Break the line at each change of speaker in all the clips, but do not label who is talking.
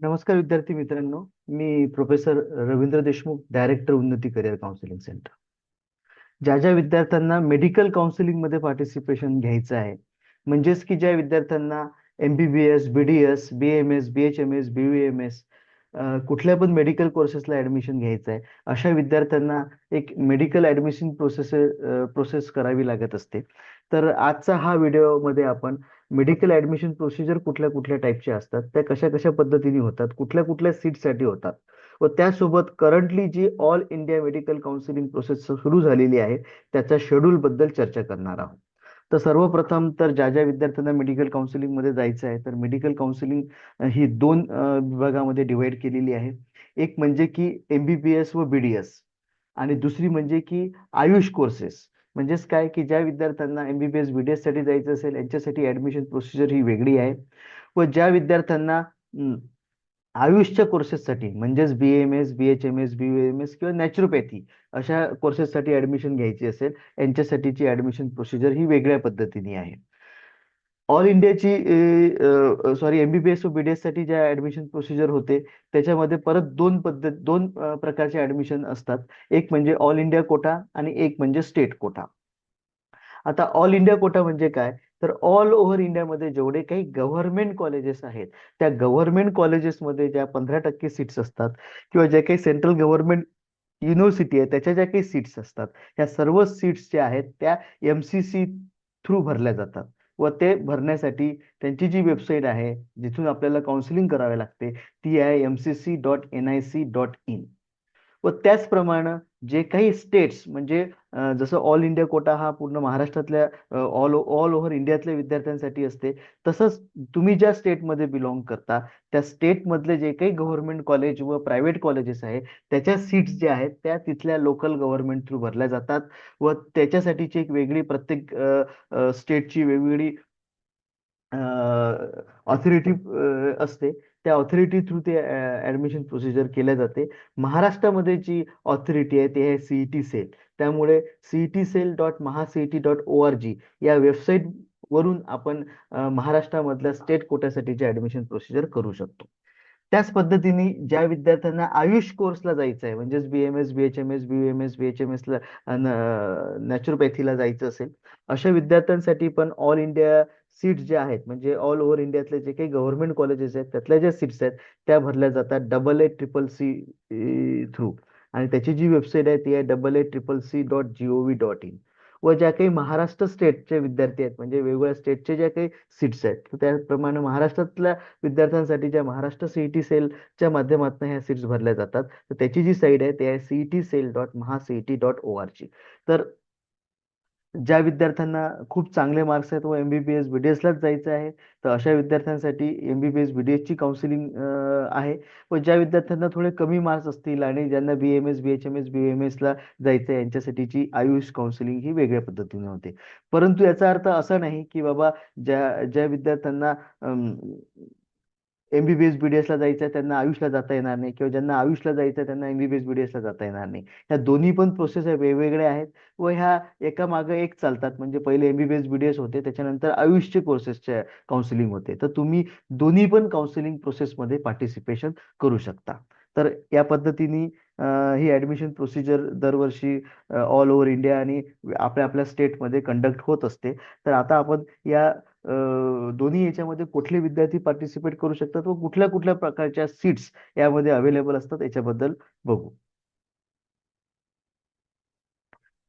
नमस्कार विद्यार्थी मित्रांनो, मी प्रोफेसर रवींद्र देशमुख, डायरेक्टर उन्नती करिअर काउन्सिलिंग सेंटर. ज्या ज्या विद्यार्थ्यांना मेडिकल काउन्सिलिंग मध्ये पार्टिसिपेशन घ्यायचं आहे, म्हणजेच की ज्या विद्यार्थ्यांना MBBS, BDS, BMS, BHMS, BVMS कुठल्या पण मेडिकल कोर्सेसला ऍडमिशन घ्यायचं आहे, अशा विद्यार्थ्यांना एक मेडिकल ऍडमिशन प्रोसेस करावी लागत असते. तर आजचा हा व्हिडिओमध्ये आपण मेडिकल ऍडमिशन प्रोसिजर कुठल्या कुठल्या टाईपचे असतात, त्या कशा कशा पद्धतीने होतात, कुठल्या कुठल्या सीटसाठी होतात व त्यासोबत करंटली जी all India medical counselling process सुरू झालेली आहे त्याच्या शेड्यूल बद्दल चर्चा करणार आहोत. तर सर्वप्रथम तर ज्या ज्या विद्यार्थ्यांना मेडिकल काउन्सिलिंग मध्ये जायचं आहे, तर मेडिकल काउन्सिलिंग ही दोन विभागामध्ये डिवाइड केलेली आहे. एक म्हणजे की MBBS व BDS आणि दुसरी म्हणजे की आयुष कोर्सेस. म्हणजेच काय की ज्या विद्यार्थ्यांना MBBS BDS साठी जायचं असेल यांच्यासाठी ऍडमिशन प्रोसिजर ही वेगळी आहे. व ज्या विद्यार्थ्यांना आयुषच्या कोर्सेससाठी म्हणजेच BAMS, BHMS, BVMS किंवा नॅचरोपॅथी अशा कोर्सेससाठी ऍडमिशन घ्यायची असेल, यांच्यासाठीची ऍडमिशन प्रोसिजर ही वेगळ्या पद्धतीने आहे. ऑल इंडियाची MBBS व BDS साठी ज्या ऍडमिशन प्रोसिजर होते त्याच्यामध्ये परत दोन प्रकारचे ऍडमिशन असतात. एक म्हणजे ऑल इंडिया कोटा आणि एक म्हणजे स्टेट कोटा. आता ऑल इंडिया कोटा म्हणजे काय, तर ऑल ओव्हर इंडियामध्ये जेवढे काही गव्हर्नमेंट कॉलेजेस आहेत, त्या गव्हर्नमेंट कॉलेजेसमध्ये ज्या 15% सीट्स असतात किंवा ज्या काही सेंट्रल गव्हर्नमेंट युनिव्हर्सिटी आहे त्याच्या ज्या काही सीट्स असतात, त्या सर्व सीट्स ज्या आहेत त्या MCC थ्रू भरल्या जातात. व ते भरण्यासाठी त्यांची जी वेबसाईट आहे जिथून आपल्याला काउन्सिलिंग करावे लागते ती आहे mcc.nic.in. व त्याचप्रमाणे जे काही स्टेट्स म्हणजे जसं ऑल इंडिया कोटा हा पूर्ण महाराष्ट्रातल्या ऑल ओव्हर इंडियातल्या विद्यार्थ्यांसाठी असते, तसंच तुम्ही ज्या स्टेटमध्ये बिलॉंग करता त्या स्टेटमधले जे काही गव्हर्नमेंट कॉलेज व प्रायव्हेट कॉलेजेस आहेत त्याच्या सीट्स ज्या आहेत त्या तिथल्या लोकल गव्हर्नमेंट थ्रू भरल्या जातात. व त्याच्यासाठीची एक वेगळी प्रत्येक स्टेटची वेगवेगळी ऑथॉरिटी असते. त्या ऑथॉरिटी थ्रू ते ऍडमिशन प्रोसिजर केल्या जाते. महाराष्ट्रामध्ये जी ऑथॉरिटी आहे ते आहे CET सेल. त्यामुळे cetcell.mahaCET.org या वेबसाईट वरून आपण महाराष्ट्रामधल्या स्टेट कोट्यासाठीचे ऍडमिशन प्रोसिजर करू शकतो. त्याच पद्धतीने ज्या विद्यार्थ्यांना आयुष कोर्सला जायचं आहे, म्हणजेच BMS, BHMS, BVMS, BHMS ला नॅचरोपॅथीला जायचं असेल, अशा विद्यार्थ्यांसाठी पण ऑल इंडिया सीट्स ज्या आहेत म्हणजे ऑल ओव्हर इंडियातले जे काही गव्हर्नमेंट कॉलेजेस आहेत त्यातल्या ज्या सीट्स आहेत त्या भरल्या जातात AA CCC थ्रू. आणि त्याची जी वेबसाईट आहे ती आहे AACCC.gov.in. व ज्या काही महाराष्ट्र स्टेटचे विद्यार्थी आहेत म्हणजे वेगवेगळ्या स्टेटचे ज्या काही सीट्स आहेत तर त्याप्रमाणे महाराष्ट्रातल्या विद्यार्थ्यांसाठी ज्या महाराष्ट्र CET सेलच्या माध्यमातून ह्या सीट्स भरल्या जातात, तर त्याची जी साईट आहे ते आहे cetcell.mahaCET.org. तर ज्या विद्यार्थ्यांना खूप चांगले मार्क्स आहेत व MBBS BDS लाच जायचं आहे, तर अशा विद्यार्थ्यांसाठी MBBS BDS ची काउन्सिलिंग आहे. व ज्या विद्यार्थ्यांना थोडे कमी मार्क्स असतील आणि ज्यांना BMS, BHMS, BVMS ला जायचं आहे यांच्यासाठीची आयुष काउन्सिलिंग ही वेगळ्या पद्धतीने होते. परंतु याचा अर्थ असा नाही की बाबा ज्या ज्या विद्यार्थ्यांना MBBS BDS ला जायचं आहे त्यांना आयुषला जाता येणार नाही किंवा ज्यांना आयुषला जायचं आहे त्यांना MBBS BDS ला जाता येणार नाही. ह्या दोन्ही पण प्रोसेस वेगवेगळ्या आहेत व ह्या एका मागे एक चालतात. म्हणजे पहिले MBBS BDS होते, त्याच्यानंतर आयुषचे कोर्सेसचे काउन्सिलिंग होते. तर तुम्ही दोन्ही पण काउन्सिलिंग प्रोसेसमध्ये पार्टिसिपेशन करू शकता. तर या पद्धतीने ही ऍडमिशन प्रोसिजर दरवर्षी ऑल ओव्हर इंडिया आणि आपल्या आपल्या स्टेटमध्ये कंडक्ट होत असते. तर आता आपण या दोन्ही याच्यामध्ये कुठले विद्यार्थी पार्टिसिपेट करू शकतात व कुठल्या कुठल्या प्रकारच्या सीट्स यामध्ये अवेलेबल असतात याच्याबद्दल बघू.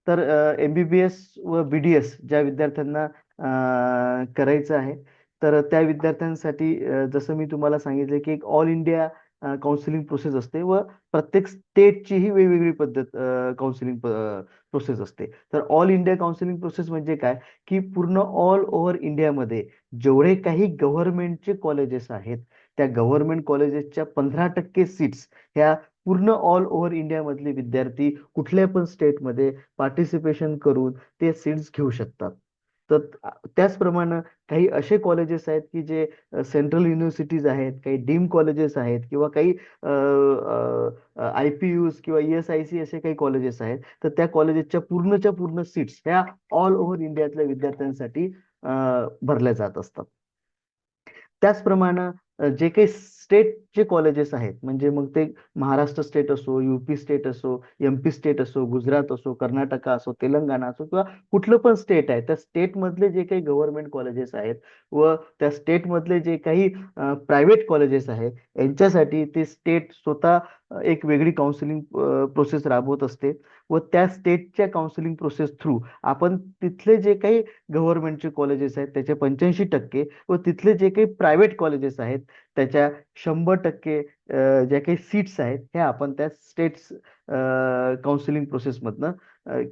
तर MBBS व BDS ज्या विद्यार्थ्यांना करायचं आहे, तर त्या विद्यार्थ्यांसाठी जसं मी तुम्हाला सांगितलं की एक ऑल इंडिया काउन्सिलिंग प्रोसेस असते व प्रत्येक स्टेटची ही वेगवेगळी पद्धत काउन्सिलिंग प्रोसेस असते. तर ऑल इंडिया काउन्सिलिंग प्रोसेस म्हणजे काय की पूर्ण ऑल ओव्हर इंडियामध्ये जेवढे काही गव्हर्नमेंटचे कॉलेजेस आहेत त्या गव्हर्नमेंट कॉलेजेसच्या 15% सीट्स ह्या पूर्ण ऑल ओव्हर इंडियामधले विद्यार्थी कुठल्या पण स्टेटमध्ये पार्टिसिपेशन करून ते सीट्स घेऊ शकतात. तर त्याचप्रमाणे काही असे कॉलेजेस आहेत की जे सेंट्रल युनिव्हर्सिटीज आहेत, काही डीम कॉलेजेस आहेत किंवा काही IPUs किंवा ESIC असे काही कॉलेजेस आहेत, तर त्या कॉलेजेसच्या पूर्णच्या पूर्ण सीट्स ह्या ऑल ओव्हर इंडियातल्या विद्यार्थ्यांसाठी भरल्या जात असतात. त्याचप्रमाणे जे काही स्टेटचे कॉलेजेस आहेत, म्हणजे मग ते महाराष्ट्र स्टेट असो, यूपी स्टेट असो, एमपी स्टेट असो, गुजरात असो, कर्नाटका असो, तेलंगणा असो, किंवा कुठलं पण स्टेट आहे, त्या स्टेट मधले जे काही गव्हर्नमेंट कॉलेजेस आहेत व त्या स्टेट मधले जे काही प्रायव्हेट कॉलेजेस आहेत, यांच्यासाठी ते स्टेट स्वतः एक वेगळी काउन्सिलिंग प्रोसेस राबवत असते व त्या स्टेटच्या काउन्सिलिंग प्रोसेस थ्रू आपण तिथले जे काही गव्हर्नमेंटचे कॉलेजेस आहेत त्याचे 85% व तिथले जे काही प्रायव्हेट कॉलेजेस आहेत त्याच्या 100% ज्या काही सीट्स आहेत हे आपण त्या स्टेट्स काउन्सिलिंग प्रोसेसमधनं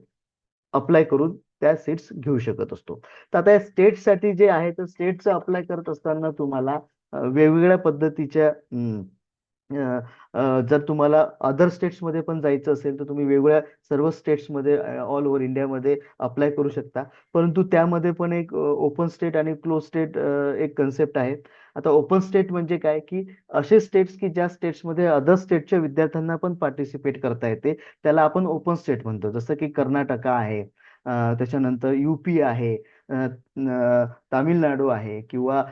अप्लाय करून त्या सीट्स घेऊ शकत असतो. तर आता या स्टेटसाठी जे आहे तर स्टेटचं अप्लाय करत असताना तुम्हाला वेगवेगळ्या पद्धतीच्या अ, जर तुम्हाला अदर स्टेट्समध्ये पण जायचं असेल तर तुम्ही वेगवेगळ्या सर्व स्टेट्समध्ये ऑल ओव्हर इंडियामध्ये अप्लाय करू शकता. परंतु त्यामध्ये पण एक ओपन स्टेट आणि क्लोज स्टेट एक कन्सेप्ट आहे. आता ओपन स्टेट म्हणजे काय, की असे स्टेट्स की ज्या स्टेट्समध्ये अदर स्टेटच्या विद्यार्थ्यांना पण पार्टिसिपेट करता येते, त्याला आपण ओपन स्टेट म्हणतो. जसं की कर्नाटका आहे, त्याच्यानंतर यूपी आहे, तामिळनाडू आहे, किंवा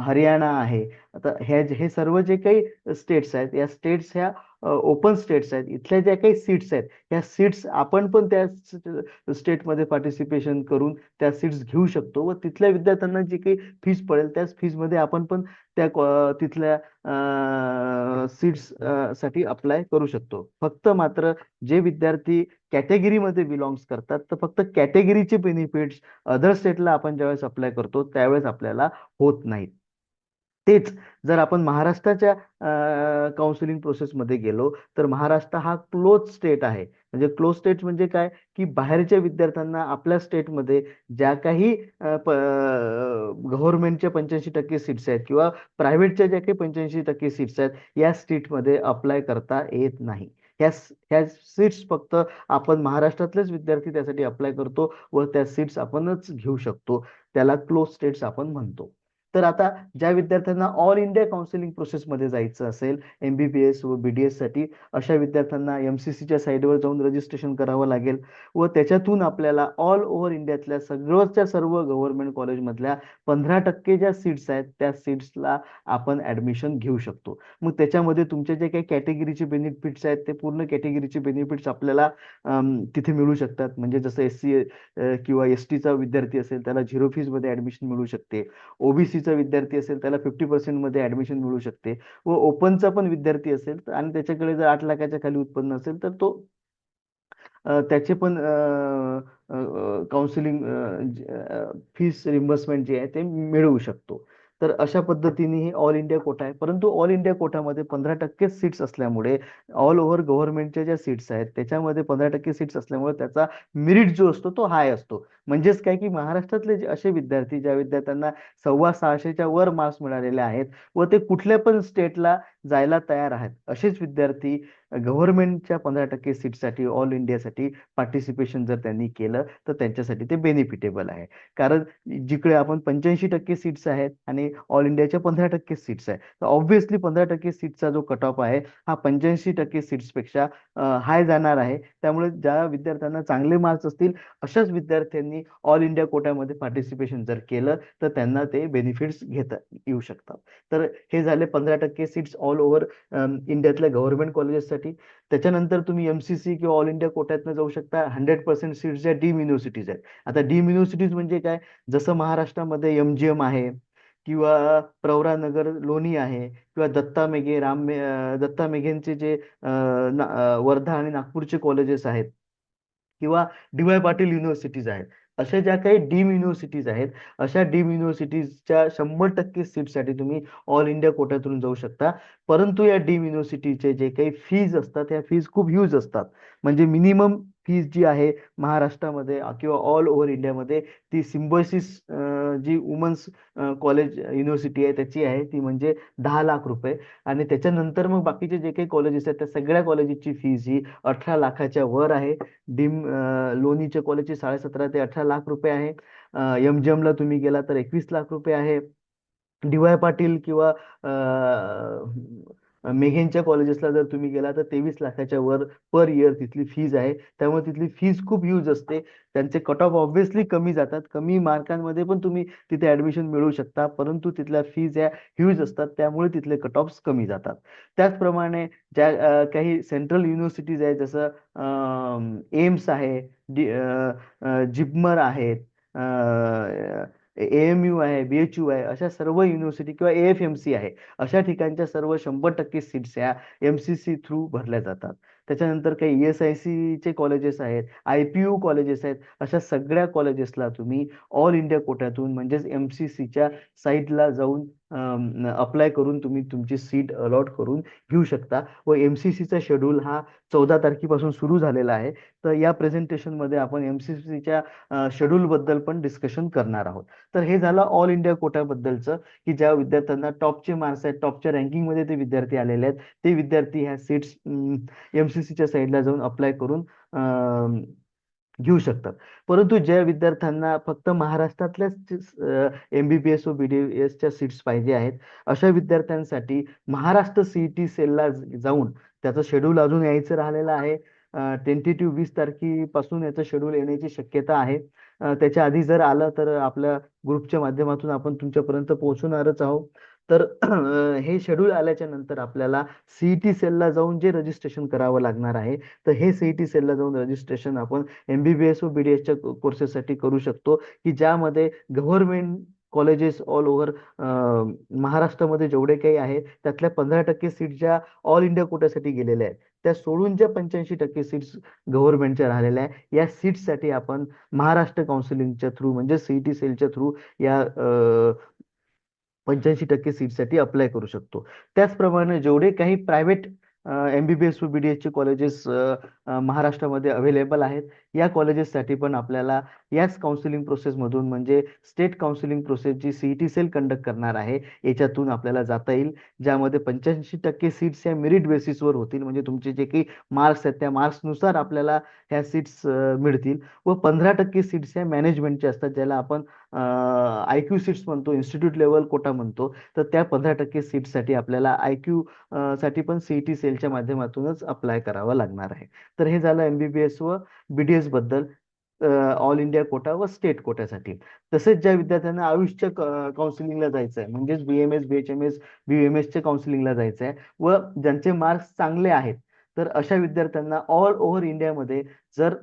हरियाणा आहे. आता हे सर्व जे काही स्टेट्स आहेत या स्टेट्स ह्या ओपन स्टेट्स आहेत. इथल्या ज्या काही सीट्स आहेत या सीट्स आपण पण त्या स्टेटमध्ये पार्टिसिपेशन करून त्या सीट्स घेऊ शकतो व तिथल्या विद्यार्थ्यांना जी काही फीज पडेल त्याच फीजमध्ये आपण पण त्या तिथल्या सीट्स साठी अप्लाय करू शकतो. फक्त मात्र जे विद्यार्थी कॅटेगरीमध्ये बिलॉंग्स करतात तर फक्त कॅटेगरीचे बेनिफिट्स अदर स्टेटला आपण ज्यावेळेस अप्लाय करतो त्यावेळेस आपल्याला होत नाहीत. तेच जर आपण महाराष्ट्राच्या काउन्सिलिंग प्रोसेसमध्ये गेलो तर महाराष्ट्र हा क्लोज स्टेट आहे. म्हणजे क्लोज स्टेट म्हणजे काय, की बाहेरच्या विद्यार्थ्यांना आपल्या स्टेटमध्ये ज्या काही गव्हर्नमेंटच्या 85% सीट्स आहेत किंवा प्रायव्हेटच्या ज्या काही 85% सीट्स आहेत या सीटमध्ये अप्लाय करता येत नाही. ह्या सीट्स फक्त आपण महाराष्ट्रातलेच विद्यार्थी त्यासाठी अप्लाय करतो व त्या सीट्स आपणच घेऊ शकतो. त्याला क्लोज स्टेट्स आपण म्हणतो. तर आता ज्या विद्यार्थ्यांना ऑल इंडिया काउन्सिलिंग प्रोसेसमध्ये जायचं असेल एमबीबीएस व बीडीएस साठी, अशा विद्यार्थ्यांना एमसीसीच्या साईडवर जाऊन रजिस्ट्रेशन करावं लागेल व त्याच्यातून आपल्याला ऑल ओव्हर इंडियातल्या सगळ्याच्या सर्व गव्हर्नमेंट कॉलेजमधल्या 15% ज्या सीट्स आहेत त्या सीट्सला आपण ऍडमिशन घेऊ शकतो. मग त्याच्यामध्ये तुमचे जे काही कॅटेगरीचे बेनिफिट्स आहेत ते पूर्ण कॅटेगरीचे बेनिफिट्स आपल्याला तिथे मिळू शकतात. म्हणजे जसं एससी किंवा एस टीचा विद्यार्थी असेल त्याला 0 फीज मध्ये ऍडमिशन मिळू शकते. ओबीसीचा विद्यार्थी असेल त्याला 50% मध्ये ऍडमिशन मिळू शकते व ओपनचा पण विद्यार्थी असेल आणि त्याच्याकडे जर 8 लाखाच्या खाली उत्पन्न असेल तर तो त्याचे पण काउन्सिलिंग फीस रिम्बर्समेंट जे आहे ते मिळवू शकतो. तर अशा पद्धतीने ही ऑल इंडिया कोटा आहे. परंतु ऑल इंडिया कोटामध्ये 15% सीट्स असल्यामुळे ऑल ओव्हर गव्हर्नमेंटच्या ज्या सीट्स आहेत त्याच्यामध्ये 15% सीट्स असल्यामुळे त्याचा मेरिट जो असतो तो हाय असतो. म्हणजेच काय, की महाराष्ट्रातले जे असे विद्यार्थी ज्या विद्यार्थ्यांना 650च्या वर मार्क्स मिळालेले आहेत व ते कुठल्या पण स्टेटला जायला तयार आहेत असेच विद्यार्थी गव्हर्नमेंटच्या 15% सीटसाठी ऑल इंडियासाठी पार्टिसिपेशन जर त्यांनी केलं तर त्यांच्यासाठी ते बेनिफिटेबल आहे. कारण जिकडे आपण 85% सीट्स आहेत आणि ऑल इंडियाच्या 15% सीट्स आहेत तर ऑब्व्हियसली 15% सीटचा जो कट ऑफ आहे हा 85% सीट्स पेक्षा हाय जाणार आहे. त्यामुळे ज्या विद्यार्थ्यांना चांगले मार्क्स असतील अशाच विद्यार्थ्यांनी ऑल इंडिया कोट्यामध्ये पार्टिसिपेशन जर केलं तर त्यांना ते बेनिफिट्स घेता येऊ शकतात. तर हे झाले 15% सीट्स ऑल ओव्हर इंडियातल्या गव्हर्नमेंट कॉलेजेससाठी. त्याच्यानंतर तुम्ही एमसीसी किंवा ऑल इंडिया कोट्यातनं जाऊ शकता 100% सीट्स ज्या डीम युनिव्हर्सिटीज आहेत. आता डीम युनिव्हर्सिटीज म्हणजे काय, जसं महाराष्ट्रामध्ये एमजीएम आहे किंवा प्रवरानगर लोणी आहे किंवा दत्ता मेघे दत्ता मेघेंचे जे वर्धा आणि नागपूरचे कॉलेजेस आहेत किंवा डी वाय पाटील युनिव्हर्सिटीज आहेत. अशा ज्या काही डीम युनिव्हर्सिटीज आहेत अशा डीम युनिव्हर्सिटीजच्या 100% सीटसाठी तुम्ही ऑल इंडिया कोट्यातून जाऊ शकता. परंतु या डीम युनिव्हर्सिटीचे जे काही फीज असतात त्या फीज खूप ह्यूज असतात. म्हणजे मिनिमम फीज जी आहे महाराष्ट्रामध्ये किंवा ऑल ओव्हर इंडियामध्ये ती सिम्बॉयसिस जी वुमन्स कॉलेज युनिव्हर्सिटी आहे त्याची आहे ती म्हणजे 10 लाख रुपये. आणि त्याच्यानंतर मग बाकीचे जे काही कॉलेजेस आहेत त्या सगळ्या कॉलेजेसची फीज ही 18 लाखाच्या वर आहे. डीम लोणीच्या कॉलेजची 17.5 ते 18 लाख रुपये आहे. एमजीएम ला तुम्ही गेला तर 21 लाख रुपये आहे. डी वाय पाटील किंवा मेघेंच्या कॉलेजेसला जर तुम्ही गेला तर 23 लाखाच्या वर पर इयर तिथली फीज आहे. त्यामुळे तिथली फीज खूप ह्यूज असते. त्यांचे कट ऑफ ऑब्व्हियसली कमी जातात. कमी मार्कांमध्ये पण तुम्ही तिथे ऍडमिशन मिळवू शकता, परंतु तिथल्या फीज या ह्यूज असतात, त्यामुळे तिथले कट ऑफ्स कमी जातात. त्याचप्रमाणे ज्या काही सेंट्रल युनिव्हर्सिटीज आहेत, जसं एम्स आहे, जिप्मर आहेत, AMU आहे, BHU आहे, अशा सर्व युनिव्हर्सिटी किंवा AFMC आहे, अशा ठिकाणच्या सर्व 100% सीट्स ह्या MCC थ्रू भरल्या जातात. त्याच्यानंतर काही ESIC चे कॉलेजेस आहेत, IPU कॉलेजेस आहेत, अशा सगळ्या कॉलेजेसला तुम्ही ऑल इंडिया कोट्यातून म्हणजेच MCCच्या साईटला जाऊन अप्लाय करून तुम्ही तुमची सीट अलॉट करून घेऊ शकता. व MCCचा शेड्यूल हा 14 तारखेपासून सुरू झालेला आहे. तर या प्रेझेंटेशन मध्ये आपण MCCच्या शेड्यूल बद्दल पण डिस्कशन करणार आहोत. तर हे झालं ऑल इंडिया कोट्याबद्दलचं, की ज्या विद्यार्थ्यांना टॉपचे मार्क्स आहेत, टॉपच्या रँकिंग मध्ये ते विद्यार्थी आलेले आहेत, ते विद्यार्थी ह्या सीट्स MCCच्या साईडला जाऊन अप्लाय करून घेऊ शकतात. परंतु ज्या विद्यार्थ्यांना फक्त महाराष्ट्रातल्याच MBBS व BDSच्या सीट्स पाहिजे आहेत, अशा विद्यार्थ्यांसाठी महाराष्ट्र CET सेलला जाऊन त्याचं शेड्यूल अजून यायचं राहिलेलं आहे. टेंटेटिव्ह 20 तारखेपासून याचं शेड्यूल येण्याची शक्यता आहे. त्याच्या आधी जर आलं तर आपल्या ग्रुपच्या माध्यमातून आपण तुमच्यापर्यंत पोहोचवणारच आहोत. तर हे शेड्यूल आल्याच्या नंतर आपल्याला CET सेलला जाऊन जे रजिस्ट्रेशन करावं लागणार आहे, तर हे CET सेलला जाऊन रजिस्ट्रेशन आपण MBBS व BDSच्या कोर्सेससाठी करू शकतो, की ज्यामध्ये गव्हर्नमेंट कॉलेजेस ऑल ओव्हर महाराष्ट्रामध्ये जेवढे काही आहे, त्यातल्या 15% सीट ज्या ऑल इंडिया कोट्यासाठी गेलेल्या आहेत, त्या सोडून ज्या 85% सीट्स गव्हर्नमेंटच्या राहिलेल्या आहे, या सीट्ससाठी आपण महाराष्ट्र काउन्सिलिंगच्या थ्रू म्हणजे CET सेलच्या थ्रू या 85% सीटसाठी अप्लाय करू शकतो. त्याचप्रमाणे जेवढे काही प्रायव्हेट MBBS व BDSचे कॉलेजेस महाराष्ट्रामध्ये अवेलेबल आहेत, या कॉलेजेससाठी पण आपल्याला याच काउन्सिलिंग प्रोसेसमधून म्हणजे स्टेट काउन्सिलिंग प्रोसेस जी CET सेल कंडक्ट करणार आहे, याच्यातून आपल्याला जाता येईल. ज्यामध्ये 85% सीट्स या मेरिट बेसिसवर होतील, म्हणजे तुमचे जे काही मार्क्स आहेत त्या मार्क्सनुसार आपल्याला ह्या सीट्स मिळतील. व 15% सीट्स या मॅनेजमेंटच्या असतात, ज्याला आपण IQ सीट्स म्हणतो, इन्स्टिट्यूट लेवल कोटा म्हणतो. तर त्या 15% सीटसाठी आपल्याला IQ साठी पण CET सेलच्या माध्यमातूनच अप्लाय करावा लागणार आहे. तर हे झालं MBBS व BDS बद्दल, ऑल इंडिया कोटा व स्टेट कोट्यासाठी. तसेच ज्या विद्यार्थ्यांना आयुषच्या काउन्सिलिंगला जायचं आहे, म्हणजेच BMS, BHMS, BUMS च्या काउन्सिलिंगला जायचं आहे व ज्यांचे मार्क्स चांगले आहेत, तर अशा विद्यार्थ्यांना ऑल ओव्हर इंडियामध्ये जर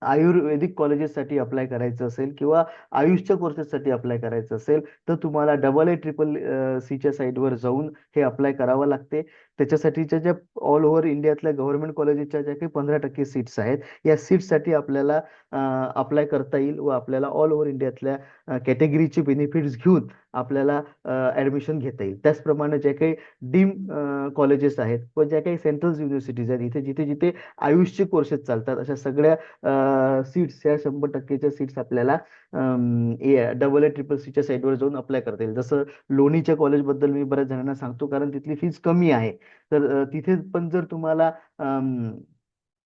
आयुर्वेदिक कॉलेजेससाठी अप्लाय करायचं असेल किंवा आयुषच्या कोर्सेससाठी अप्लाय करायचं असेल, तर तुम्हाला AACCच्या साईटवर जाऊन हे अप्लाय करावं लागते. त्याच्यासाठीच्या ज्या ऑल ओव्हर इंडियातल्या गव्हर्नमेंट कॉलेजेसच्या ज्या काही 15% सीट्स आहेत, या सीट्ससाठी आपल्याला अप्लाय करता येईल व आपल्याला ऑल ओव्हर इंडियातल्या कॅटेगरीचे बेनिफिट्स घेऊन आपल्याला ऍडमिशन घेता येईल. त्याचप्रमाणे जे काही डीम कॉलेजेस आहेत व ज्या काही सेंट्रल युनिव्हर्सिटीज आहेत, इथे जिथे जिथे आयुषचे कोर्सेस चालतात, अशा सगळ्या सीट्स या 100%च्या सीट्स आपल्याला AACCच्या साईटवर जाऊन अप्लाय करता येईल. जसं लोणीच्या कॉलेजबद्दल मी बऱ्याच जणांना सांगतो, कारण तिथली फीज कमी आहे. तर तिथे पण जर तुम्हाला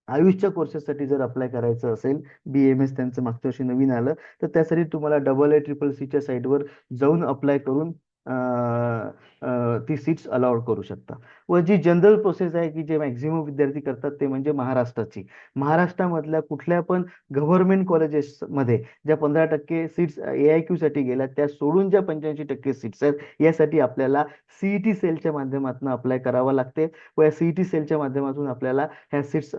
आयुषच्या कोर्सेससाठी जर अप्लाय करायचं असेल, BMS त्यांचं मागच्या वर्षी नवीन आलं, तर त्यासाठी तुम्हाला AACCच्या साईटवर जाऊन अप्लाय करून ती सीट्स अलाउड करू शकता. व जी जनरल प्रोसेस आहे, की जे मॅक्झिमम विद्यार्थी करतात, ते म्हणजे महाराष्ट्राची. महाराष्ट्रामधल्या कुठल्या पण गव्हर्नमेंट कॉलेजेसमध्ये ज्या 15% सीट्स AIQ साठी गेल्या, त्या सोडून ज्या 85% सीट्स आहेत, यासाठी आपल्याला CET सेलच्या माध्यमातून अप्लाय करावं लागते व या CET सेलच्या माध्यमातून आपल्याला ह्या सीट्स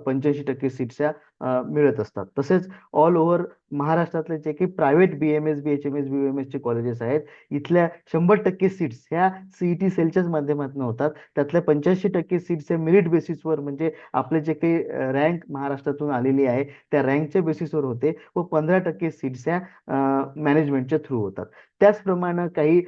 85% सीट्स मिळत असतात. तसेच ऑल ओव्हर महाराष्ट्रातले जे काही प्रायव्हेट BMS, BHMS, BUMS चे कॉलेजेस आहेत, इथल्या 100% सीट्स ह्या CET सेलच्याच माध्यमातून होतात. त्यातल्या 85% सीट्स हे मेरिट बेसिसवर, म्हणजे आपले जे काही रँक महाराष्ट्रातून आलेली आहे, त्या रँकच्या बेसिसवर होते व 15% सीट्स ह्या मॅनेजमेंटच्या थ्रू होतात. त्याचप्रमाणे काही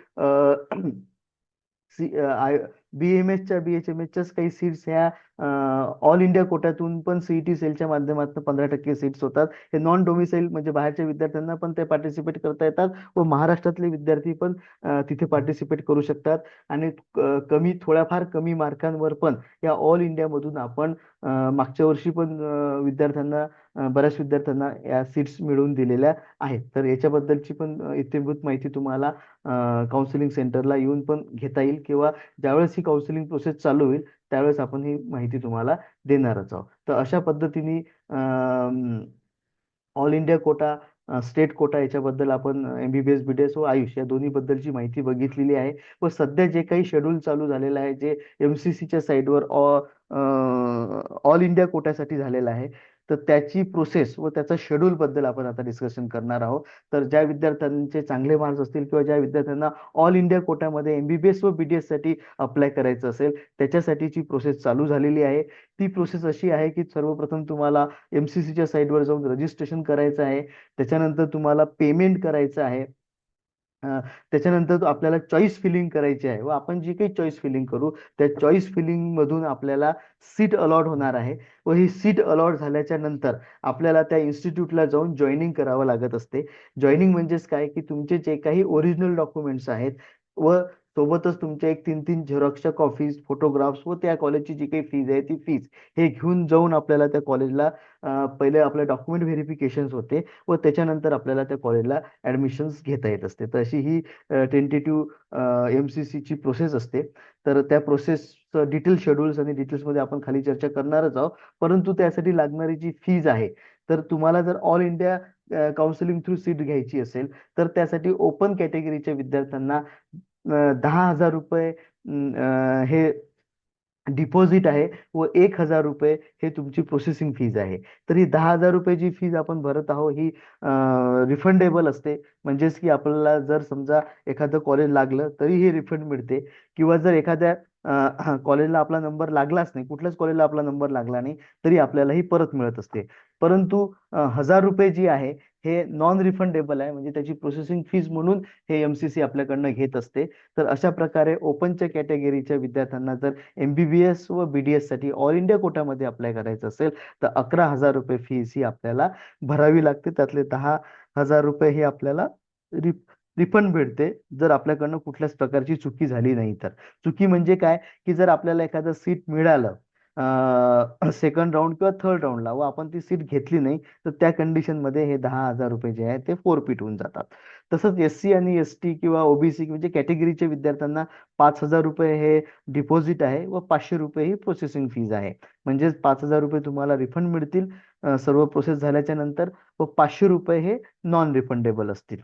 BMSच्या BHMSच्याच काही सीट्स ह्या ऑल इंडिया कोट्यातून पण सीईटी सेलच्या माध्यमातून 15% सीट्स होतात. हे नॉन डोमिसाईल म्हणजे बाहेरच्या विद्यार्थ्यांना पण ते पार्टिसिपेट करता येतात व महाराष्ट्रातले विद्यार्थी पण तिथे पार्टिसिपेट करू शकतात. आणि थोड्याफार कमी मार्कांवर पण या ऑल इंडिया मधून आपण मागच्या वर्षी पण बऱ्याच विद्यार्थ्यांना या सीट्स मिळवून दिलेल्या आहेत. तर याच्याबद्दलची पण इत्यंभूत माहिती तुम्हाला काउन्सिलिंग सेंटरला येऊन पण घेता येईल, किंवा ज्यावेळेस ही काउन्सिलिंग प्रोसेस चालू होईल त्यावेळेस आपण ही माहिती तुम्हाला देणारच आहोत. तर अशा पद्धतीने all India quota, state quota याच्याबद्दल आपण एमबीबीएस, बीडीएस व आयुष या दोन्ही बद्दलची माहिती बघितलेली आहे. व सध्या जे काही शेड्यूल चालू झालेलं आहे, जे एमसीसीच्या साईडवर ऑल इंडिया कोट्यासाठी झालेलं आहे, तर त्याची प्रोसेस व त्याचा शेड्यूल बद्दल आपण आता डिस्कशन करणार आहोत. तर ज्या विद्यार्थ्यांचे चांगले मार्क्स असतील किंवा ज्या विद्यार्थ्यांना ऑल इंडिया कोट्यामध्ये एमबीबीएस व बीडीएस साठी अप्लाय करायचं असेल, त्याच्यासाठीची प्रोसेस चालू झालेली आहे. ती प्रोसेस अशी आहे की सर्वप्रथम तुम्हाला एमसीसीच्या साईटवर जाऊन रजिस्ट्रेशन करायचं आहे. त्याच्यानंतर तुम्हाला पेमेंट करायचं आहे. त्याच्यानंतर आपल्याला चॉईस फिलिंग करायची आहे व आपण जी काही चॉईस फिलिंग करू त्या चॉईस फिलिंग मधून आपल्याला सीट अलॉट होणार आहे. व ही सीट अलॉट झाल्याच्या नंतर आपल्याला त्या इन्स्टिट्यूटला जाऊन जॉईनिंग करावं लागत असते. जॉईनिंग म्हणजेच काय की तुमचे जे काही ओरिजिनल डॉक्युमेंट्स आहेत व सोबतच तुमच्या एक 3-3 झेरॉक्सच्या कॉपीज, फोटोग्राफ्स व त्या कॉलेजची जी काही फीज आहे ती फीज हे घेऊन जाऊन आपल्याला त्या कॉलेजला पहिले आपले डॉक्युमेंट व्हेरिफिकेशन होते व त्याच्यानंतर आपल्याला त्या कॉलेजला ऍडमिशन्स घेता येत असते. तर अशी ही टेंटेटिव्ह एमसीसीची प्रोसेस असते. तर त्या प्रोसेस डिटेल शेड्यूल्स आणि डिटेल्स मध्ये आपण खाली चर्चा करणारच आहोत. परंतु त्यासाठी लागणारी जी फीज आहे, तर तुम्हाला जर all India counselling through seat घ्यायची असेल तर त्यासाठी ओपन कॅटेगरीच्या विद्यार्थ्यांना 10,000 रुपये हे डिपॉझिट आहे व 1,000 रुपये हे तुमची प्रोसेसिंग फीज आहे. तर ही 10,000 रुपये जी फीज आपण भरत आहोत ही रिफंडेबल असते. म्हणजेच की आपल्याला जर समजा एखादं कॉलेज लागलं तरी हे रिफंड मिळते, किंवा जर एखाद्या कॉलेजला आपला नंबर लागलाच नाही, कुठल्याच कॉलेजला आपला नंबर लागला नाही तरी आपल्याला ही परत मिळत असते. परंतु 1,000 रुपये जी आहे हे नॉन रिफंडेबल आहे, म्हणजे त्याची प्रोसेसिंग फीज म्हणून हे एमसीसी आपल्याकडनं घेत असते. तर अशा प्रकारे ओपनच्या कॅटेगरीच्या विद्यार्थ्यांना जर एमबीबीएस व बीडीएस साठी ऑल इंडिया कोटामध्ये अप्लाय करायचं असेल तर 11,000 रुपये फीस ही आपल्याला भरावी लागते. त्यातले 10,000 रुपये हे आपल्याला रिफंड भेटते जर आपल्याकडनं कुठल्याच प्रकारची चुकी झाली नाही तर. चुकी म्हणजे काय की जर आपल्याला एखादं सीट मिळालं सेकंड राऊंड किंवा थर्ड राऊंडला व आपण ती सीट घेतली नाही तर त्या कंडिशन मध्ये हे 10,000 रुपये जे आहे ते फोरपीट होऊन जातात. तसंच एससी आणि एसटी किंवा ओबीसी म्हणजे कॅटेगरीच्या विद्यार्थ्यांना 5,000 रुपये हे डिपॉझिट आहे व 500 रुपये ही प्रोसेसिंग फीज आहे. म्हणजेच 5,000 रुपये तुम्हाला रिफंड मिळतील सर्व प्रोसेस झाल्याच्या नंतर, व 500 रुपये हे नॉन रिफंडेबल असतील.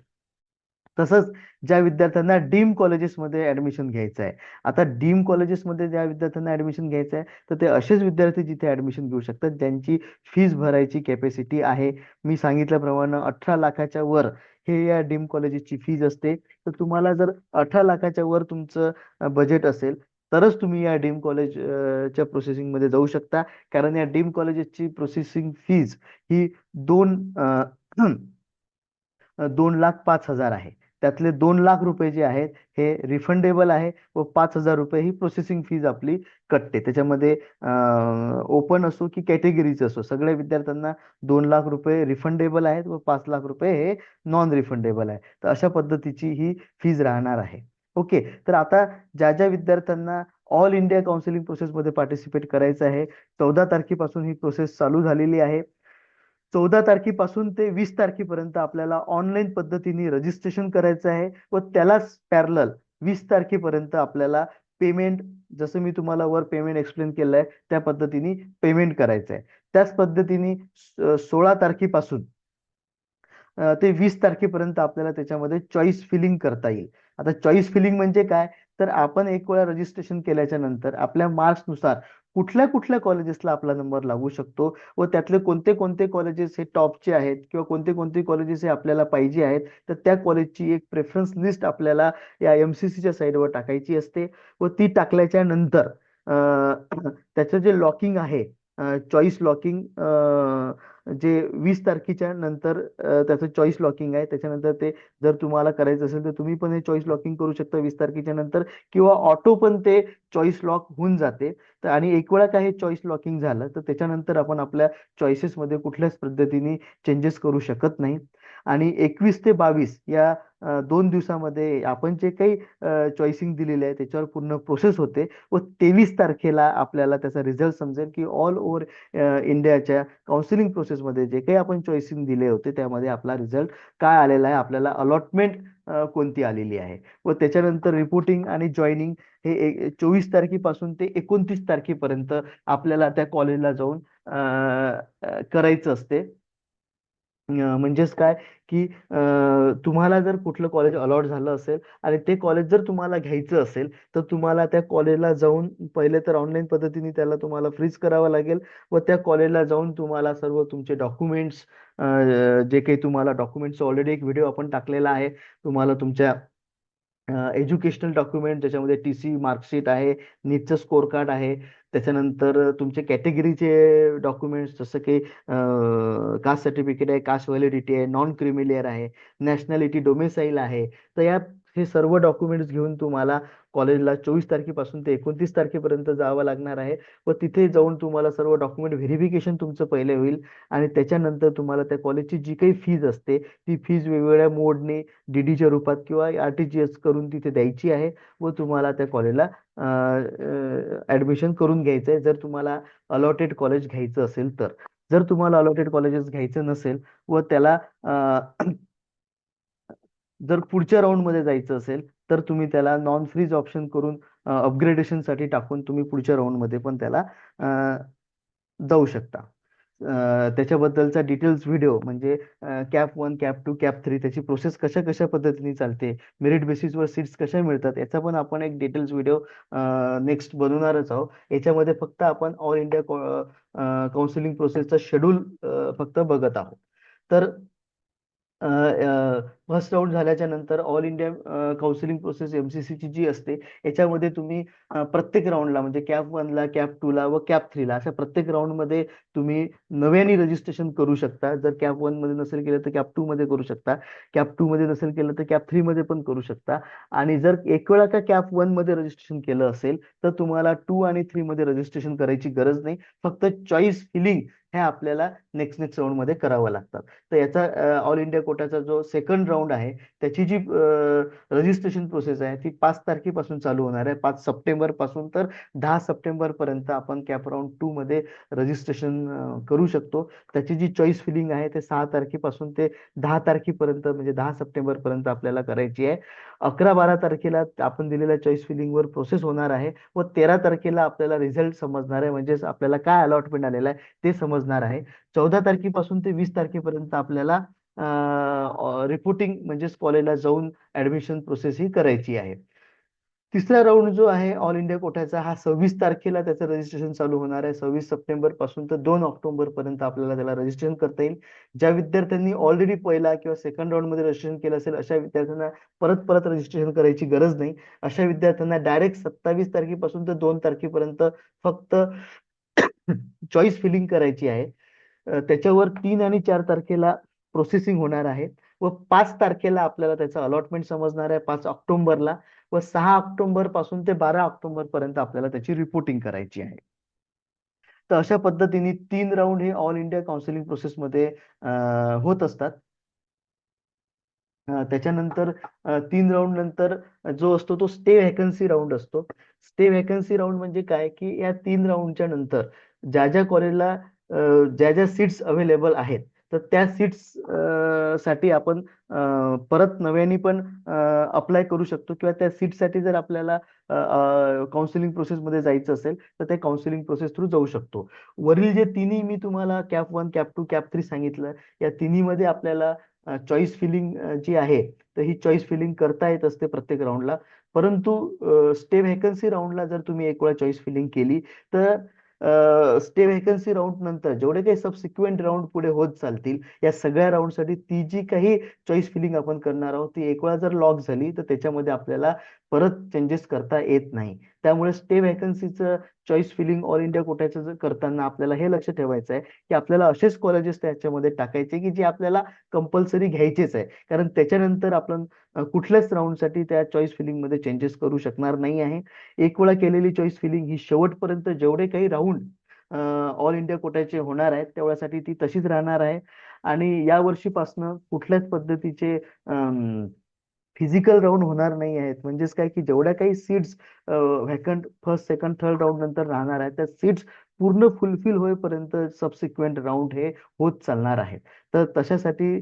तसंच ज्या विद्यार्थ्यांना डीम कॉलेजेसमध्ये ऍडमिशन घ्यायचं आहे, आता डीम कॉलेजेसमध्ये ज्या विद्यार्थ्यांना ऍडमिशन घ्यायचं आहे तर ते असेच विद्यार्थी जिथे ऍडमिशन घेऊ शकतात ज्यांची फीज भरायची कॅपॅसिटी आहे. मी सांगितल्याप्रमाणे 18 लाखाच्या वर हे या डीम कॉलेजेसची फीज असते. तर तुम्हाला जर 18 लाखाच्या वर तुमचं बजेट असेल तरच तुम्ही या डीम कॉलेज च्या प्रोसेसिंग मध्ये जाऊ शकता. कारण या डीम कॉलेजेसची प्रोसेसिंग फीज ही 2,05,000 आहे. त्यातले 2 लाख रुपये जे आहेत हे रिफंडेबल आहे व 5,000 रुपये ही प्रोसेसिंग फीज आपली कटते. त्याच्यामध्ये ओपन असो की कॅटेगरीच असो सगळ्या विद्यार्थ्यांना 2 लाख रुपये रिफंडेबल आहेत व 5 लाख रुपये हे नॉन रिफंडेबल आहे. तर अशा पद्धतीची ही फीज राहणार आहे. ओके, तर आता ज्या ज्या विद्यार्थ्यांना ऑल इंडिया काउन्सिलिंग प्रोसेसमध्ये पार्टिसिपेट करायचं आहे, 14 तारखेपासून ही प्रोसेस चालू झालेली आहे. 14 तारखेपासून ते 20 तारखेपर्यंत आपल्याला ऑनलाईन पद्धतीने रजिस्ट्रेशन करायचं आहे व त्यालाच पॅरलल 20 तारखेपर्यंत आपल्याला पेमेंट, जसं मी तुम्हाला वर पेमेंट एक्सप्लेन केलंय त्या पद्धतीने पेमेंट करायचं आहे. त्याच पद्धतीने 16 तारखेपासून ते 20 तारखेपर्यंत आपल्याला त्याच्यामध्ये चॉईस फिलिंग करता येईल. आता चॉईस फिलिंग म्हणजे काय, तर आपण एक वेळा रजिस्ट्रेशन केल्याच्या नंतर आपल्या मार्क्स नुसार कुठल्या कुठल्या कॉलेजेसला आपला नंबर लागू शकतो व त्यातले कोणते कोणते कॉलेजेस हे टॉपचे आहेत किंवा कोणते कोणते कॉलेजेस हे आपल्याला पाहिजे आहेत, तर त्या कॉलेजची एक प्रेफरन्स लिस्ट आपल्याला या एमसीसीच्या साईडवर टाकायची असते. व ती टाकल्याच्या नंतर त्याचं जे लॉकिंग आहे चॉईस लॉकिंग जे 20 तारखेच्या नंतर त्याचं चॉईस लॉकिंग आहे. त्याच्यानंतर ते जर तुम्हाला करायचं असेल तर तुम्ही पण हे चॉईस लॉकिंग करू शकता 20 तारखेच्या नंतर, किंवा ऑटो पण ते चॉईस लॉक होऊन जाते. तर आणि एक वेळा काय हे चॉईस लॉकिंग झालं तर त्याच्यानंतर आपण आपल्या चॉईसेसमध्ये कुठल्याच पद्धतीने चेंजेस करू शकत नाही. आणि 21 ते 22 या 2 दिवसामध्ये आपण जे काही चॉईसिंग दिलेले आहे त्याच्यावर पूर्ण प्रोसेस होते, व 23 तारखेला आपल्याला त्याचा रिझल्ट समजेल की ऑल ओव्हर इंडियाच्या काउन्सिलिंग प्रोसेसमध्ये जे काही आपण चॉईसिंग दिले होते त्यामध्ये आपला रिझल्ट काय आलेला आहे, आपल्याला अलॉटमेंट कोणती आलेली आहे. व त्याच्यानंतर रिपोर्टिंग आणि जॉईनिंग हे 24 तारखेपासून ते 29 तारखेपर्यंत आपल्याला त्या कॉलेजला जाऊन करायचं असते. म्हणजेच काय की तुम्हाला जर कुठलं कॉलेज अलॉट झालं असेल आणि ते कॉलेज जर तुम्हाला घ्यायचं असेल तर तुम्हाला त्या कॉलेजला जाऊन पहिले तर ऑनलाईन पद्धतीने त्याला तुम्हाला फ्रीज करावं लागेल. व त्या कॉलेजला जाऊन तुम्हाला सर्व तुमचे डॉक्युमेंट्स, जे काही तुम्हाला डॉक्युमेंट्स ऑलरेडी एक व्हिडिओ आपण टाकलेला आहे, तुम्हाला तुमच्या एज्युकेशनल डॉक्युमेंट ज्याच्यामध्ये टी सी, मार्कशीट आहे, नीटचं स्कोर कार्ड आहे, त्याच्यानंतर तुमचे कॅटेगरीचे डॉक्युमेंट्स जसं की कास्ट सर्टिफिकेट आहे, कास्ट व्हॅलिडिटी आहे, नॉन क्रिमिलियर आहे, नॅशनॅलिटी डोमेसाईल आहे. तर या हे सर्व डॉक्युमेंट्स घेऊन तुम्हाला कॉलेजला 24 तारखेपासून ते 29 तारखेपर्यंत जावं लागणार आहे. व तिथे जाऊन तुम्हाला सर्व डॉक्युमेंट व्हेरिफिकेशन तुमचं पहिले होईल. आणि त्याच्यानंतर तुम्हाला त्या कॉलेजची जी काही फीज असते ती फीज वेगवेगळ्या मोडने डीडीच्या रूपात किंवा आरटीजीएस करून तिथे द्यायची आहे. व तुम्हाला त्या कॉलेजला ऍडमिशन करून घ्यायचं आहे, जर तुम्हाला अलॉटेड कॉलेज घ्यायचं असेल तर. जर तुम्हाला अलॉटेड कॉलेजेस घ्यायचं नसेल व त्याला जर पुढच्या राऊंड मध्ये जायचं असेल तर तुम्ही त्याला नॉन फ्रीज ऑप्शन करून अपग्रेडेशन साठी टाकून तुम्ही पुढच्या राऊंड मध्ये पण त्याला जाऊ शकता. त्याच्याबद्दलचा डिटेल्स व्हिडिओ म्हणजे कॅप 1, कॅप 2, कॅप 3 त्याची प्रोसेस कशा कशा पद्धतीने चालते, मेरिट बेसिसवर सीट्स कशा मिळतात, याचा पण आपण एक डिटेल्स व्हिडिओ नेक्स्ट बनवणारच आहोत. याच्यामध्ये फक्त आपण ऑल इंडिया काउन्सिलिंग प्रोसेसचा शेड्यूल फक्त बघत आहोत. तर फर्स्ट राऊंड झाल्याच्या नंतर all India counselling process MCC ची जी असते याच्यामध्ये तुम्ही प्रत्येक राऊंडला म्हणजे कॅप 1ला, कॅप 2ला व कॅप 3ला अशा प्रत्येक राऊंड मध्ये तुम्ही नव्याने रजिस्ट्रेशन करू शकता. जर कॅप 1 मध्ये नसेल केलं तर कॅप 2 मध्ये करू शकता, कॅप 2 मध्ये नसेल केलं तर कॅप 3 मध्ये पण करू शकता. आणि जर एक वेळा का कॅप 1 मध्ये रजिस्ट्रेशन केलं असेल तर तुम्हाला 2 आणि 3 मध्ये रजिस्ट्रेशन करायची गरज नाही. फक्त चॉईस फिलिंग हे आपल्याला नेक्स्ट राऊंड मध्ये करावं लागतात. तर याचा ऑल इंडिया कोटाचा जो सेकंड राऊंड आहे त्याची जी रजिस्ट्रेशन प्रोसेस आहे ती 5 तारखेपासून चालू होणार आहे. 5 सप्टेंबर पासून तर 10 सप्टेंबर पर्यंत आपण कॅप राऊंड 2 मध्ये रजिस्ट्रेशन करू शकतो. त्याची जी चॉईस फिलिंग आहे ते 6 तारखेपासून ते 10 तारखेपर्यंत म्हणजे 10 सप्टेंबर पर्यंत आपल्याला करायची आहे. 11-12 तारखेला आपण दिलेल्या चॉईस फिलिंग वर प्रोसेस होणार आहे. व 13 तारखेला आपल्याला रिझल्ट समजणार आहे, म्हणजेच आपल्याला काय अलॉटमेंट आलेलं आहे ते समजणार आहे. 14 तारखेपासून ते 20 तारखेपर्यंत आपल्याला रिपोर्टिंग म्हणजेच कॉलेजला जाऊन ऍडमिशन प्रोसेस ही करायची आहे. तिसरा राऊंड जो आहे ऑल इंडिया कोट्याचा हा 26 तारखेला त्याचं रजिस्ट्रेशन चालू होणार आहे. 26 सप्टेंबर पासून तर 2 ऑक्टोबर पर्यंत आपल्याला त्याला रजिस्ट्रेशन करता येईल. ज्या विद्यार्थ्यांनी ऑलरेडी पहिला किंवा सेकंड राऊंड मध्ये रजिस्ट्रेशन केलं असेल अशा विद्यार्थ्यांना परत परत रजिस्ट्रेशन करायची गरज नाही. अशा विद्यार्थ्यांना डायरेक्ट 27 तारखेपासून तर 2 तारखेपर्यंत फक्त चॉईस फिलिंग करायची आहे. त्याच्यावर 3 आणि 4 तारखेला प्रोसेसिंग होणार आहे. व 5 तारखेला आपल्याला त्याचं अलॉटमेंट समजणार आहे, 5 ऑक्टोबरला. व 6 ऑक्टोबर पासून ते 12 ऑक्टोबर पर्यंत आपल्याला त्याची रिपोर्टिंग करायची आहे. तर अशा पद्धतीने 3 राऊंड हे ऑल इंडिया काउन्सिलिंग प्रोसेसमध्ये होत असतात. त्याच्यानंतर 3 राऊंड नंतर जो असतो तो स्टे व्हॅकन्सी राऊंड असतो. स्टे व्हॅकन्सी राऊंड म्हणजे काय की या 3 राऊंडच्या नंतर ज्या ज्या कॉलेजला ज्या ज्या सीट्स अवेलेबल आहेत तर त्या सीट्स साठी आपण परत नव्याने पण अप्लाय करू शकतो, किंवा त्या सीटसाठी जर आपल्याला काउन्सिलिंग प्रोसेसमध्ये जायचं असेल तर त्या काउन्सिलिंग प्रोसेस थ्रू जाऊ शकतो. वरील जे तिन्ही मी तुम्हाला कॅप 1, कॅप 2, कॅप 3 सांगितलं, या तिन्हीमध्ये आपल्याला चॉईस फिलिंग जी आहे तर ही चॉईस फिलिंग करता येत असते प्रत्येक राऊंडला. परंतु स्टे व्हॅकन्सी राऊंडला जर तुम्ही एक वेळा चॉईस फिलिंग केली तर स्टे व्हॅकन्सी राऊंड नंतर जेवढे काही सबसिक्वेंट राऊंड पुढे होत चालतील या सगळ्या राऊंडसाठी ती जी काही चॉईस फिलिंग आपण करणार आहोत ती एक वेळा जर लॉक झाली तर त्याच्यामध्ये आपल्याला परत चेंजेस करता येत नाही. त्यामुळे स्टे व्हॅकन्सीचं चॉईस फिलिंग ऑल इंडिया कोट्याचं जर करताना आपल्याला हे लक्ष ठेवायचं आहे की आपल्याला असेच कॉलेजेस त्याच्यामध्ये टाकायचे की जे आपल्याला कंपल्सरी घ्यायचेच आहे, कारण त्याच्यानंतर आपण कुठल्याच राऊंडसाठी त्या चॉईस फिलिंग मध्ये चेंजेस करू शकणार नाही आहे. एक वेळा केलेली चॉईस फिलिंग ही शेवटपर्यंत जेवढे काही राऊंड ऑल इंडिया कोट्याचे होणार आहेत तेवढ्यासाठी ती तशीच राहणार आहे. आणि या वर्षीपासनं कुठल्याच पद्धतीचे फिजिकल राऊंड होणार नाही आहेत. म्हणजेच काय की जेवढ्या काही seats vacant first second third round नंतर राहणार आहेत त्या सीट्स पूर्ण फुलफिल होईपर्यंत सबसिक्वेंट राऊंड हे होत चालणार आहे. तर तशासाठी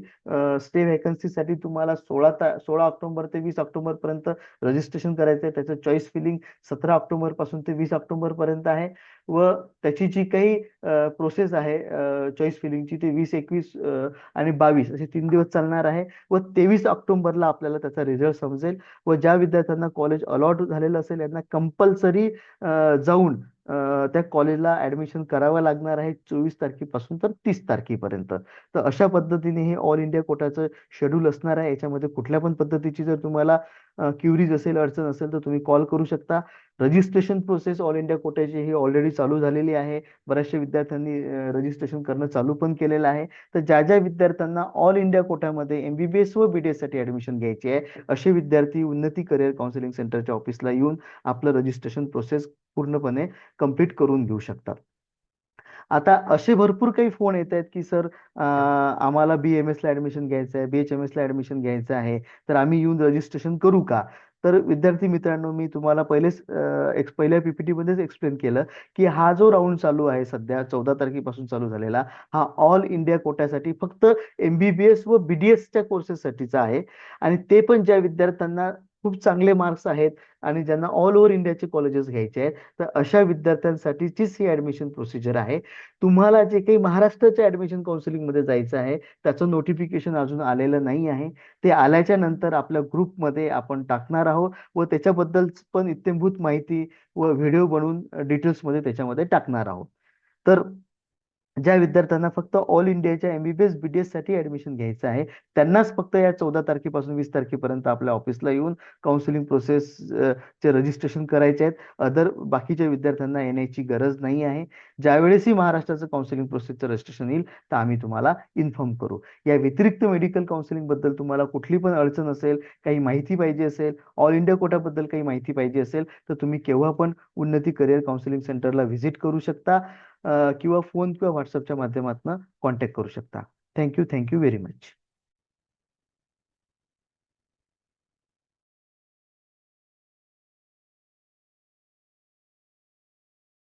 स्टे व्हॅकन्सीसाठी तुम्हाला 16 ऑक्टोबर ते 20 ऑक्टोबर पर्यंत रजिस्ट्रेशन करायचं आहे. त्याचं चॉईस फिलिंग 17 ऑक्टोबर पासून ते 20 ऑक्टोबर पर्यंत आहे. व त्याची जी काही प्रोसेस आहे चॉईस फिलिंगची ती 20, 21 आणि 22 असे 3 दिवस चालणार आहे. व 23 ऑक्टोबरला आपल्याला त्याचा रिझल्ट समजेल. व ज्या विद्यार्थ्यांना कॉलेज अलॉट झालेलं असेल यांना कंपल्सरी जाऊन त्या कॉलेजला ऍडमिशन करावं लागणार आहे 24 तारखेपासून तर 30 तारखेपर्यंत. तर अशा पद्धतीने हे ऑल इंडिया कोटाचं शेड्यूल असणार आहे. याच्यामध्ये कुठल्या पण पद्धतीची जर तुम्हाला क्युरीज असेल, अडचण असेल तर तुम्ही कॉल करू शकता. रजिस्ट्रेशन प्रोसेस ऑल इंडिया कोट्याची ही ऑलरेडी चालू झालेली आहे. बऱ्याचशा विद्यार्थ्यांनी रजिस्ट्रेशन करणं चालू पण केलेलं आहे. तर ज्या ज्या विद्यार्थ्यांना ऑल इंडिया कोट्यामध्ये एमबीबीएस व बीडीएस साठी ऍडमिशन घ्यायची आहे असे विद्यार्थी उन्नती करिअर काउन्सिलिंग सेंटरच्या ऑफिसला येऊन आपलं रजिस्ट्रेशन प्रोसेस पूर्णपणे कंप्लीट करून घेऊ शकतात. आता असे भरपूर काही फोन येत आहेत की सर आम्हाला BMS ला ऍडमिशन घ्यायचं आहे, BHMS ला ऍडमिशन घ्यायचं आहे, तर आम्ही येऊन रजिस्ट्रेशन करू का? तर विद्यार्थी मित्रांनो, मी तुम्हाला पहिल्या PPT मध्येच एक्सप्लेन केलं की हा जो राऊंड चालू आहे सध्या 14 तारखेपासून चालू झालेला, हा ऑल इंडिया कोट्यासाठी फक्त MBBS व BDS च्या कोर्सेससाठीचा आहे. आणि ते पण ज्या विद्यार्थ्यांना खूप चांगले मार्क्स आहेत आणि ज्यांना ऑल ओव्हर इंडियाचे कॉलेजेस घ्यायचे आहेत, तर अशा विद्यार्थ्यांसाठीचीच ही ऍडमिशन प्रोसिजर आहे. तुम्हाला जे काही महाराष्ट्राच्या ऍडमिशन काउन्सिलिंग मध्ये जायचं आहे त्याचं नोटिफिकेशन अजून आलेलं नाही आहे. ते आल्याच्या नंतर आपल्या ग्रुपमध्ये आपण टाकणार आहोत व त्याच्याबद्दल पण इत्यंभूत माहिती व व्हिडिओ बनवून डिटेल्समध्ये त्याच्यामध्ये टाकणार आहोत. तर ज्या विद्यार्थ्यांना फक्त ऑल इंडियाच्या MBBS BDS साठी ऍडमिशन घ्यायचं आहे त्यांनाच फक्त या 14 तारखेपासून 20 तारखेपर्यंत आपल्या ऑफिसला येऊन काउन्सिलिंग प्रोसेस चे रजिस्ट्रेशन करायचे आहेत. बाकीच्या विद्यार्थ्यांना येण्याची गरज नाही आहे. ज्यावेळेसही महाराष्ट्राचं काउन्सिलिंग प्रोसेसचं रजिस्ट्रेशन येईल तर आम्ही तुम्हाला इन्फॉर्म करू. या व्यतिरिक्त मेडिकल काउन्सिलिंग बद्दल तुम्हाला कुठली पण अडचण असेल, काही माहिती पाहिजे असेल, ऑल इंडिया कोटाबद्दल काही माहिती पाहिजे असेल तर तुम्ही केव्हा पण उन्नती करिअर काउन्सिलिंग सेंटरला व्हिजिट करू शकता किंवा फोन किंवा व्हॉट्सअपच्या माध्यमातून कॉन्टॅक्ट करू शकता. Thank you very much.